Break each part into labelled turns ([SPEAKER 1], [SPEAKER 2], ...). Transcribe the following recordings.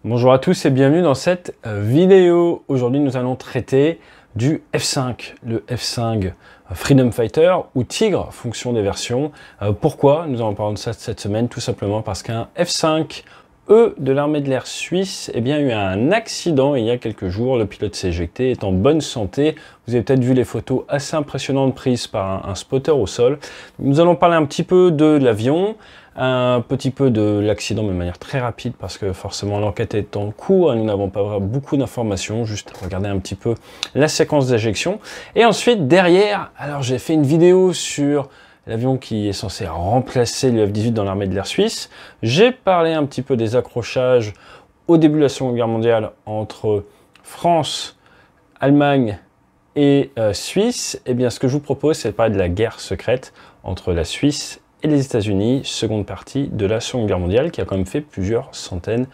[SPEAKER 1] Bonjour à tous et bienvenue dans cette vidéo. Aujourd'hui, nous allons traiter du F5, le F5 Freedom Fighter ou Tigre, fonction des versions. Pourquoi nous allons parler de ça cette semaine? Tout simplement parce qu'un F5E de l'armée de l'air suisse a eu un accident il y a quelques jours. Le pilote s'est éjecté, est en bonne santé. Vous avez peut-être vu les photos assez impressionnantes prises par un spotter au sol. Nous allons parler un petit peu de l'avion, un petit peu de l'accident, mais de manière très rapide, parce que forcément l'enquête est en cours et nous n'avons pas beaucoup d'informations, juste regarder un petit peu la séquence d'éjection. Et ensuite, derrière, alors j'ai fait une vidéo sur l'avion qui est censé remplacer le F-18 dans l'armée de l'air suisse. J'ai parlé un petit peu des accrochages au début de la Seconde Guerre mondiale entre France, Allemagne et Suisse. Et bien ce que je vous propose, c'est de parler de la guerre secrète entre la Suisse et les États-Unis, seconde partie de la Seconde Guerre mondiale, qui a quand même fait plusieurs centaines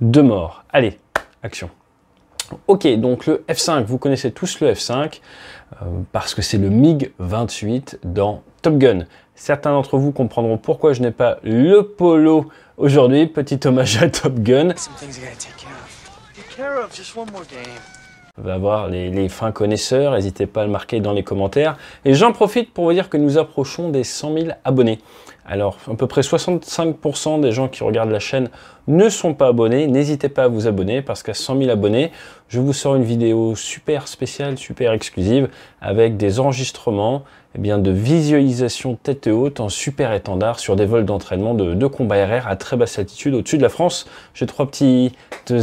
[SPEAKER 1] de morts. Allez, action. Ok, donc le F5, vous connaissez tous le F5, parce que c'est le MiG-28 dans Top Gun. Certains d'entre vous comprendront pourquoi je n'ai pas le polo aujourd'hui. Petit hommage à Top Gun. Va avoir les fins connaisseurs, n'hésitez pas à le marquer dans les commentaires. Et j'en profite pour vous dire que nous approchons des 100 000 abonnés. Alors, à peu près 65% des gens qui regardent la chaîne ne sont pas abonnés. N'hésitez pas à vous abonner parce qu'à 100 000 abonnés, je vous sors une vidéo super spéciale, super exclusive avec des enregistrements de visualisation tête haute en super étendard sur des vols d'entraînement de combat aérien à très basse altitude au-dessus de la France. J'ai 3 petites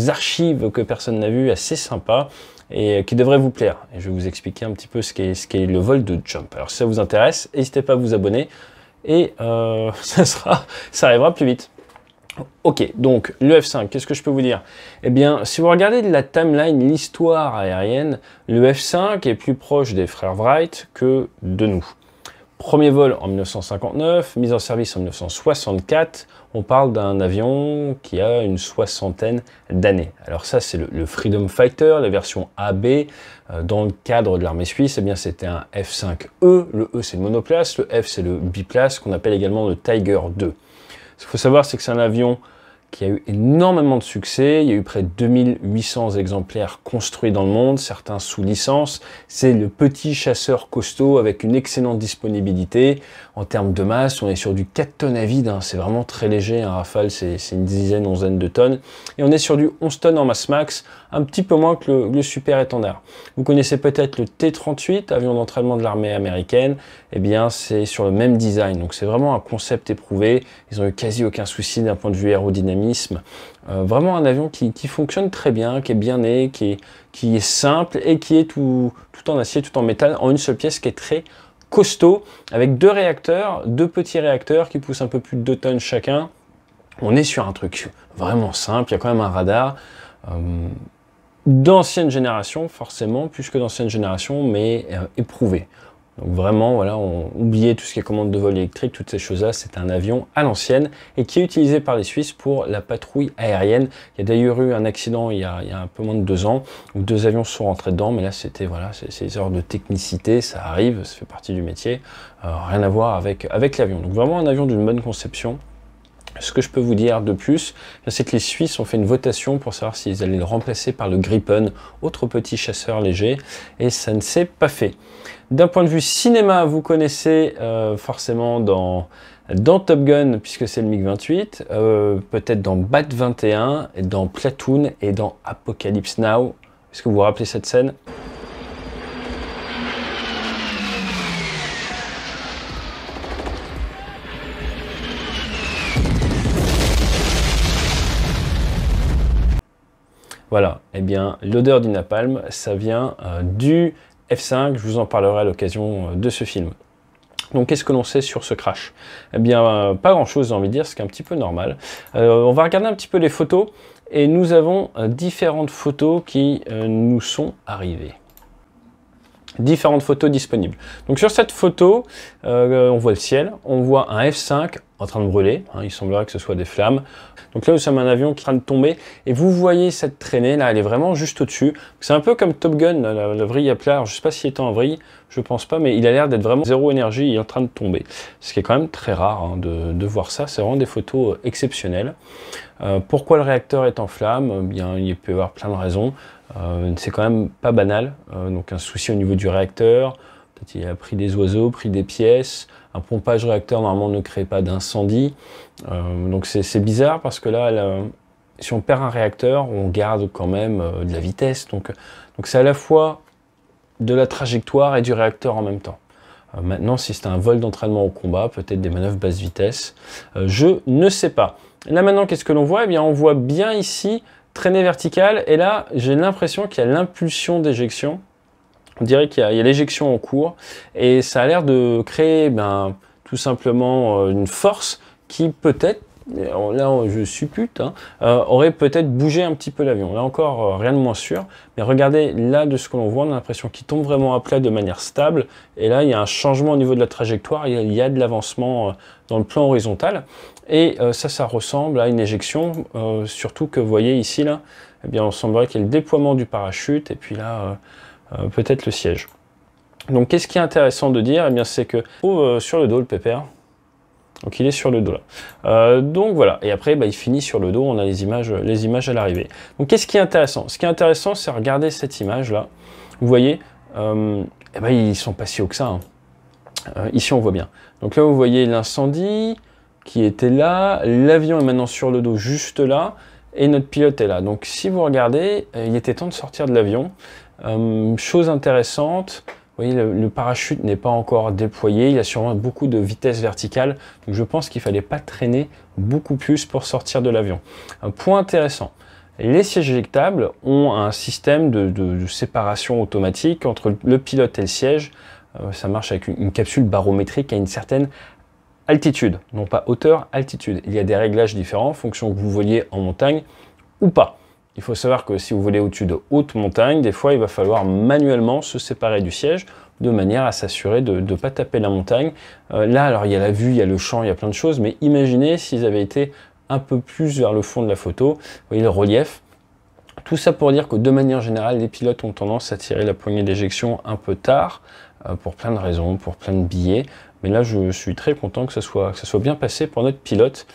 [SPEAKER 1] archives que personne n'a vues, assez sympas, et qui devrait vous plaire. Et je vais vous expliquer un petit peu ce qu'est le vol de jump. Alors si ça vous intéresse, n'hésitez pas à vous abonner et ça arrivera plus vite. Ok, donc le F5, qu'est-ce que je peux vous dire? Eh bien, si vous regardez de la timeline, l'histoire aérienne, le F5 est plus proche des frères Wright que de nous. Premier vol en 1959, mise en service en 1964, on parle d'un avion qui a une soixantaine d'années. Alors ça, c'est le Freedom Fighter, la version AB. Dans le cadre de l'armée suisse, c'était un F5E. Le E, c'est le monoplace, le F, c'est le biplace, qu'on appelle également le Tiger II. Ce qu'il faut savoir, c'est que c'est un avion qui a eu énormément de succès. Il y a eu près de 2800 exemplaires construits dans le monde, certains sous licence. C'est le petit chasseur costaud avec une excellente disponibilité. En termes de masse, on est sur du 4 tonnes à vide. C'est vraiment très léger. Un Rafale, c'est une dizaine, onzaine de tonnes. Et on est sur du 11 tonnes en masse max, un petit peu moins que le super étendard. Vous connaissez peut-être le T-38, avion d'entraînement de l'armée américaine. C'est sur le même design. Donc c'est vraiment un concept éprouvé. Ils ont eu quasi aucun souci d'un point de vue aérodynamisme. Vraiment un avion qui fonctionne très bien, qui est bien né, qui est simple et qui est tout en acier, tout en métal, en une seule pièce, qui est très costaud, avec deux petits réacteurs qui poussent un peu plus de 2 tonnes chacun. On est sur un truc vraiment simple. Il y a quand même un radar d'ancienne génération, forcément, plus que d'ancienne génération, mais éprouvé. Donc vraiment, voilà, on oubliait tout ce qui est commande de vol électrique, toutes ces choses-là. C'est un avion à l'ancienne et qui est utilisé par les Suisses pour la patrouille aérienne. Il y a d'ailleurs eu un accident il y a un peu moins de 2 ans où 2 avions sont rentrés dedans, mais là c'était voilà, c'est des erreurs de technicité, ça arrive, ça fait partie du métier, rien à voir avec l'avion. Donc vraiment un avion d'une bonne conception. Ce que je peux vous dire de plus, c'est que les Suisses ont fait une votation pour savoir s'ils allaient le remplacer par le Gripen, autre petit chasseur léger, et ça ne s'est pas fait. D'un point de vue cinéma, vous connaissez forcément dans Top Gun, puisque c'est le MiG-28, peut-être dans Bat 21, et dans Platoon et dans Apocalypse Now. Est-ce que vous vous rappelez cette scène ? Voilà, l'odeur du napalm, ça vient du F5, je vous en parlerai à l'occasion de ce film. Donc qu'est-ce que l'on sait sur ce crash? Pas grand-chose, j'ai envie de dire, ce qui est un petit peu normal. On va regarder un petit peu les photos, et nous avons différentes photos qui nous sont arrivées. Différentes photos disponibles. Donc sur cette photo, on voit le ciel, on voit un F5 en train de brûler, hein, il semblerait que ce soit des flammes. Donc là, nous sommes un avion qui est en train de tomber, et vous voyez cette traînée, là, elle est vraiment juste au-dessus. C'est un peu comme Top Gun, la vrille à plat. Alors, je ne sais pas s'il est en vrille, je pense pas, mais il a l'air d'être vraiment zéro énergie, il est en train de tomber. Ce qui est quand même très rare hein, de voir ça, c'est vraiment des photos exceptionnelles. Pourquoi le réacteur est en flammes? Bien, il peut y avoir plein de raisons. C'est quand même pas banal, donc un souci au niveau du réacteur, peut-être il a pris des oiseaux, pris des pièces. Un pompage réacteur normalement ne crée pas d'incendie, donc c'est bizarre parce que là, si on perd un réacteur, on garde quand même de la vitesse, donc c'est à la fois de la trajectoire et du réacteur en même temps. Maintenant, si c'est un vol d'entraînement au combat, peut-être des manœuvres basse vitesse, je ne sais pas. Là maintenant, qu'est-ce que l'on voit? Eh bien, on voit bien ici traînée verticale, et là, j'ai l'impression qu'il y a l'impulsion d'éjection. On dirait qu'il y a l'éjection en cours, et ça a l'air de créer tout simplement une force qui peut-être, là je suppute, hein, aurait peut-être bougé un petit peu l'avion. Là encore, rien de moins sûr, mais regardez là de ce que l'on voit, on a l'impression qu'il tombe vraiment à plat de manière stable, et là il y a un changement au niveau de la trajectoire, il y a de l'avancement dans le plan horizontal, et ça ressemble à une éjection, surtout que vous voyez ici, là, eh bien, on semblerait qu'il y ait le déploiement du parachute, et puis là, peut-être le siège. Donc qu'est-ce qui est intéressant de dire? Eh bien c'est que sur le dos le pépère. Donc il est sur le dos là. Donc voilà, et après il finit sur le dos, on a les images à l'arrivée. Donc qu'est-ce qui est intéressant? Ce qui est intéressant, c'est regarder cette image là. Vous voyez, ils sont pas si hauts que ça. Hein. Ici on voit bien. Donc là vous voyez l'incendie qui était là, l'avion est maintenant sur le dos juste là, et notre pilote est là. Donc si vous regardez, il était temps de sortir de l'avion. Chose intéressante, vous voyez, le parachute n'est pas encore déployé, il y a sûrement beaucoup de vitesse verticale, donc je pense qu'il ne fallait pas traîner beaucoup plus pour sortir de l'avion. Un point intéressant, les sièges éjectables ont un système de séparation automatique entre le pilote et le siège. Ça marche avec une capsule barométrique à une certaine altitude, non pas hauteur, altitude. Il y a des réglages différents en fonction que vous voliez en montagne ou pas. Il faut savoir que si vous volez au-dessus de hautes montagnes, des fois il va falloir manuellement se séparer du siège de manière à s'assurer de ne pas taper la montagne. Là, alors il y a la vue, il y a le champ, il y a plein de choses, mais imaginez s'ils avaient été un peu plus vers le fond de la photo. Vous voyez le relief. Tout ça pour dire que de manière générale, les pilotes ont tendance à tirer la poignée d'éjection un peu tard, pour plein de raisons, pour plein de billets. Mais là, je suis très content que ça soit bien passé pour notre pilote.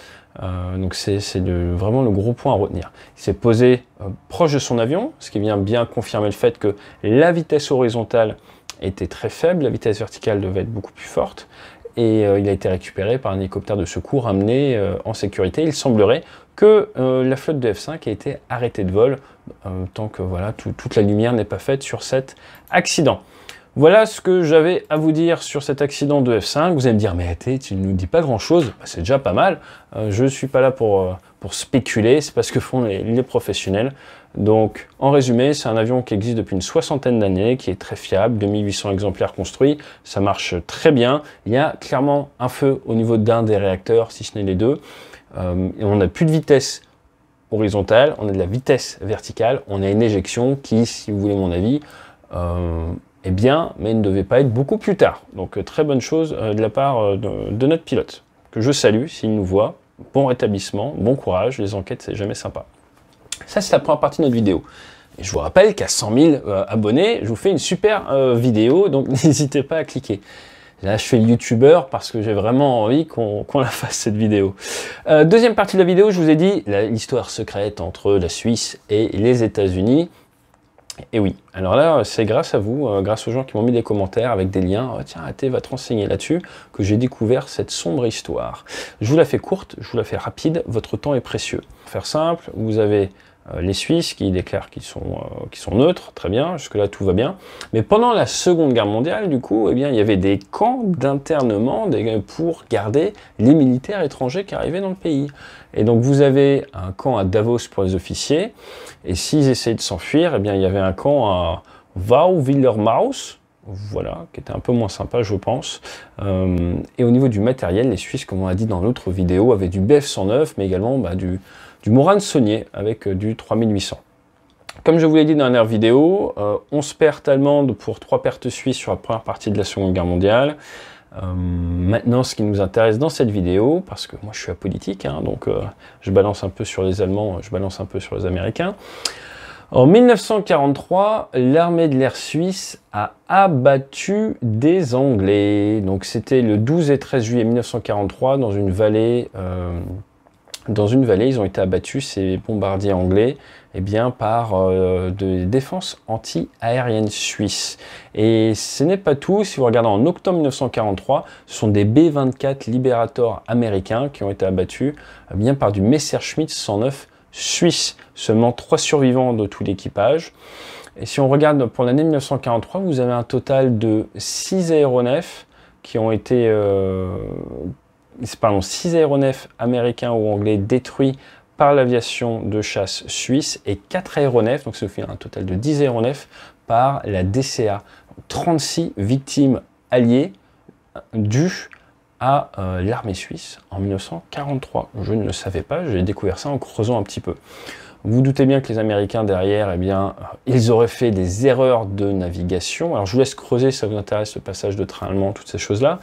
[SPEAKER 1] Donc c'est vraiment le gros point à retenir. Il s'est posé proche de son avion, ce qui vient bien confirmer le fait que la vitesse horizontale était très faible, la vitesse verticale devait être beaucoup plus forte, et il a été récupéré par un hélicoptère de secours amené en sécurité. Il semblerait que la flotte de F5 ait été arrêtée de vol, tant que voilà, toute la lumière n'est pas faite sur cet accident. Voilà ce que j'avais à vous dire sur cet accident de F5. Vous allez me dire, mais tu ne nous dis pas grand-chose. C'est déjà pas mal. Je ne suis pas là pour spéculer, c'est pas ce que font les professionnels. Donc, en résumé, c'est un avion qui existe depuis une 60aine d'années, qui est très fiable, 2800 exemplaires construits, ça marche très bien. Il y a clairement un feu au niveau d'un des réacteurs, si ce n'est les deux. Et on n'a plus de vitesse horizontale, on a de la vitesse verticale, on a une éjection qui, si vous voulez mon avis, est bien, mais ne devait pas être beaucoup plus tard. Donc très bonne chose de la part de notre pilote, que je salue s'il nous voit. Bon rétablissement, bon courage, les enquêtes c'est jamais sympa. Ça c'est la première partie de notre vidéo. Et je vous rappelle qu'à 100 000 abonnés, je vous fais une super vidéo, donc n'hésitez pas à cliquer. Là, je fais le youtubeur parce que j'ai vraiment envie qu'on la fasse, cette vidéo. Deuxième partie de la vidéo, je vous ai dit l'histoire secrète entre la Suisse et les États-Unis. Et oui, alors là, c'est grâce à vous, grâce aux gens qui m'ont mis des commentaires avec des liens, tiens, Athé va te renseigner là-dessus, que j'ai découvert cette sombre histoire. Je vous la fais courte, je vous la fais rapide, votre temps est précieux. Pour faire simple, vous avez les Suisses qui déclarent qu'ils sont neutres, très bien, jusque-là tout va bien. Mais pendant la Seconde Guerre mondiale, du coup, eh bien, il y avait des camps d'internement pour garder les militaires étrangers qui arrivaient dans le pays. Et donc vous avez un camp à Davos pour les officiers, et s'ils essayaient de s'enfuir, eh bien, il y avait un camp à Wau-Willersmaus, voilà, qui était un peu moins sympa, je pense. Et au niveau du matériel, les Suisses, comme on a dit dans l'autre vidéo, avaient du Bf-109, mais également du Morane-Saulnier avec du 3800. Comme je vous l'ai dit dans la dernière vidéo, 11 pertes allemandes pour 3 pertes suisses sur la première partie de la Seconde Guerre mondiale. Maintenant, ce qui nous intéresse dans cette vidéo, parce que moi je suis apolitique, hein, donc je balance un peu sur les Allemands, je balance un peu sur les Américains. En 1943, l'armée de l'air suisse a abattu des Anglais. Donc c'était le 12 et 13 juillet 1943 dans une vallée. Ils ont été abattus, ces bombardiers anglais, eh bien, par des défenses anti-aériennes suisses. Et ce n'est pas tout. Si vous regardez en octobre 1943, ce sont des B-24 Liberator américains qui ont été abattus eh bien, par du Messerschmitt 109 suisse. Seulement 3 survivants de tout l'équipage. Et si on regarde pour l'année 1943, vous avez un total de 6 aéronefs qui ont été... 6 aéronefs américains ou anglais détruits par l'aviation de chasse suisse et 4 aéronefs, donc ça fait un total de 10 aéronefs par la DCA. 36 victimes alliées dues à l'armée suisse en 1943. Je ne le savais pas, j'ai découvert ça en creusant un petit peu. Vous vous doutez bien que les Américains derrière, eh bien, ils auraient fait des erreurs de navigation. Alors je vous laisse creuser si ça vous intéresse, le passage de train allemand, toutes ces choses-là.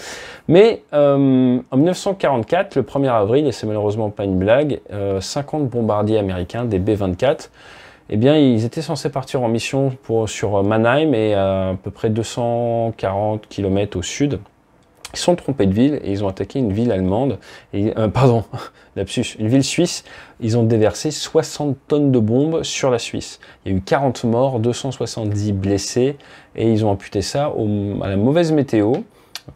[SPEAKER 1] Mais en 1944, le 1er avril, et c'est malheureusement pas une blague, 50 bombardiers américains, des B-24, eh bien, ils étaient censés partir en mission sur Mannheim et à peu près 240 km au sud. Ils sont trompés de ville et ils ont attaqué une ville allemande, pardon, lapsus, une ville suisse. Ils ont déversé 60 tonnes de bombes sur la Suisse. Il y a eu 40 morts, 270 blessés et ils ont imputé ça à la mauvaise météo, qui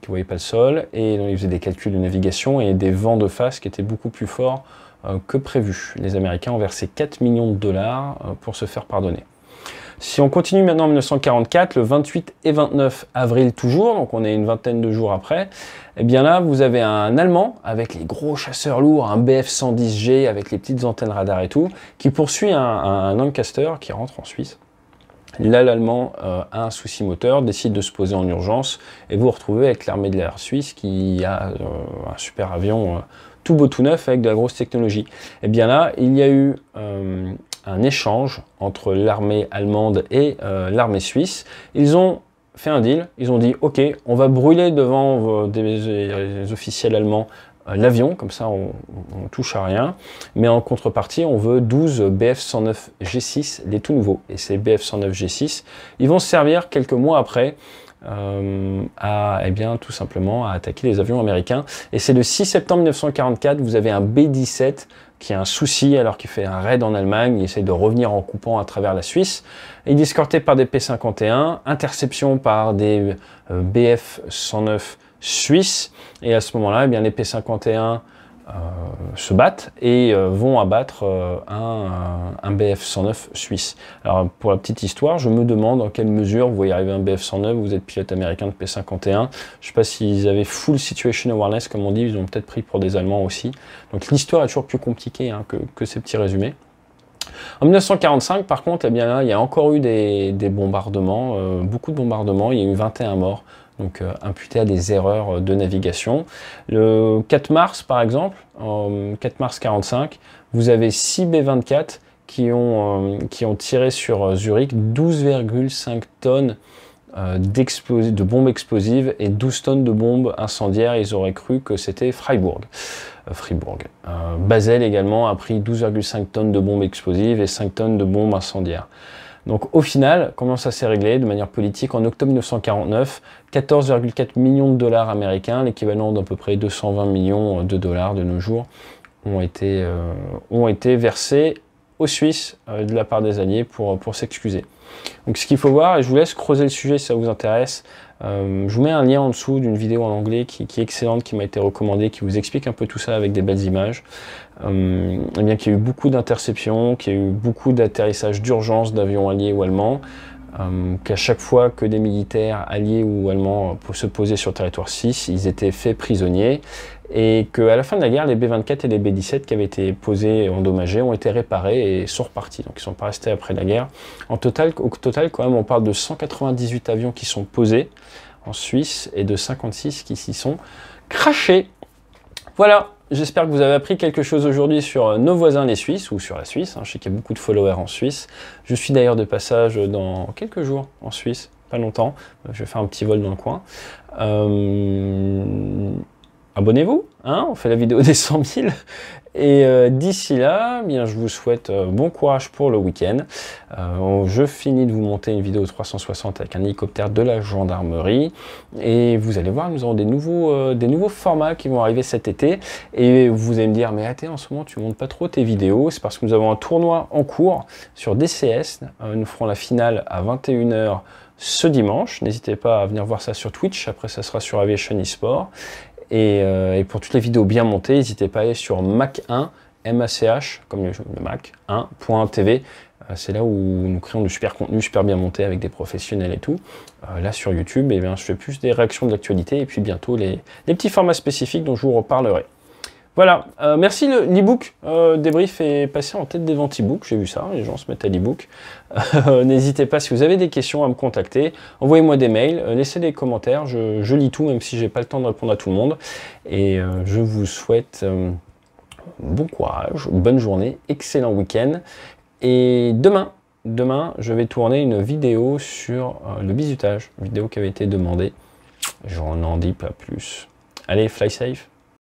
[SPEAKER 1] ne voyaient pas le sol, et donc, ils faisaient des calculs de navigation et des vents de face qui étaient beaucoup plus forts que prévu. Les Américains ont versé 4 millions de dollars pour se faire pardonner. Si on continue maintenant en 1944, le 28 et 29 avril toujours, donc on est une vingtaine de jours après, et bien là vous avez un Allemand avec les gros chasseurs lourds, un Bf-110G avec les petites antennes radar et tout, qui poursuit un Lancaster qui rentre en Suisse. Là l'Allemand a un souci moteur, décide de se poser en urgence, et vous vous retrouvez avec l'armée de l'air suisse qui a un super avion tout beau tout neuf avec de la grosse technologie. Et bien là il y a eu... un échange entre l'armée allemande et l'armée suisse. Ils ont fait un deal, ils ont dit ok, on va brûler devant des officiels allemands l'avion, comme ça on touche à rien, mais en contrepartie on veut 12 Bf-109 G6, les tout nouveaux. Et ces Bf-109 G6, ils vont se servir quelques mois après tout simplement à attaquer les avions américains. Et c'est le 6 septembre 1944, vous avez un B-17 qui a un souci alors qu'il fait un raid en Allemagne, il essaie de revenir en coupant à travers la Suisse. Il est escorté par des P-51, interception par des Bf-109 suisses, et à ce moment-là, eh bien, les P-51 se battent et vont abattre un Bf-109 suisse. Alors pour la petite histoire, je me demande dans quelle mesure vous voyez arriver un Bf-109, vous êtes pilote américain de P-51, je ne sais pas s'ils avaient full situation awareness comme on dit, ils ont peut-être pris pour des Allemands aussi. Donc l'histoire est toujours plus compliquée hein, que ces petits résumés. En 1945, par contre, eh bien, là, il y a encore eu des bombardements, beaucoup de bombardements, il y a eu 21 morts. Donc imputé à des erreurs de navigation. Le 4 mars, par exemple, 4 mars 45, vous avez 6 B-24 qui ont tiré sur Zurich 12,5 tonnes de bombes explosives et 12 tonnes de bombes incendiaires. Ils auraient cru que c'était Fribourg. Basel également a pris 12,5 tonnes de bombes explosives et 5 tonnes de bombes incendiaires. Donc au final, comment ça s'est réglé de manière politique? En octobre 1949, 14,4 millions de dollars américains, l'équivalent d'à peu près 220 millions de dollars de nos jours, ont été versés aux Suisses de la part des Alliés pour s'excuser. Donc ce qu'il faut voir, et je vous laisse creuser le sujet si ça vous intéresse, je vous mets un lien en dessous d'une vidéo en anglais qui est excellente, qui m'a été recommandée, qui vous explique un peu tout ça avec des belles images. Eh bien qu'il y a eu beaucoup d'interceptions, qu'il y a eu beaucoup d'atterrissages d'urgence d'avions alliés ou allemands, qu'à chaque fois que des militaires alliés ou allemands se posaient sur le territoire suisse, ils étaient faits prisonniers, et qu'à la fin de la guerre, les B-24 et les B-17 qui avaient été posés et endommagés ont été réparés et sont repartis. Donc ils ne sont pas restés après la guerre. Au total, quand même, on parle de 198 avions qui sont posés en Suisse et de 56 qui s'y sont crashés. Voilà, j'espère que vous avez appris quelque chose aujourd'hui sur nos voisins les Suisses, ou sur la Suisse. Je sais qu'il y a beaucoup de followers en Suisse. Je suis d'ailleurs de passage dans quelques jours en Suisse. pas longtemps. Je vais faire un petit vol dans le coin. Abonnez-vous, hein, on fait la vidéo des 100 000. Et d'ici là, bien, je vous souhaite bon courage pour le week-end. Je finis de vous monter une vidéo 360 avec un hélicoptère de la gendarmerie. Et vous allez voir, nous aurons des nouveaux formats qui vont arriver cet été. Et vous allez me dire, mais attends, en ce moment, tu ne montes pas trop tes vidéos. C'est parce que nous avons un tournoi en cours sur DCS. Nous ferons la finale à 21 h ce dimanche. N'hésitez pas à venir voir ça sur Twitch. Après, ça sera sur Aviation eSport. Et pour toutes les vidéos bien montées, n'hésitez pas à aller sur Mach1, M-A-C-H, comme le Mac, 1.tv. C'est là où nous créons du super contenu, super bien monté avec des professionnels et tout. Là sur YouTube, eh bien, je fais plus des réactions de l'actualité et puis bientôt les petits formats spécifiques dont je vous reparlerai. Voilà, merci, l'e-book débrief est passé en tête des ventes e-book, j'ai vu ça, les gens se mettent à l'e-book. N'hésitez pas, si vous avez des questions, à me contacter, envoyez-moi des mails, laissez des commentaires, je lis tout, même si j'ai pas le temps de répondre à tout le monde. Et je vous souhaite bon courage, bonne journée, excellent week-end. Et demain, je vais tourner une vidéo sur le bizutage, une vidéo qui avait été demandée. Je n'en dis pas plus. Allez, fly safe.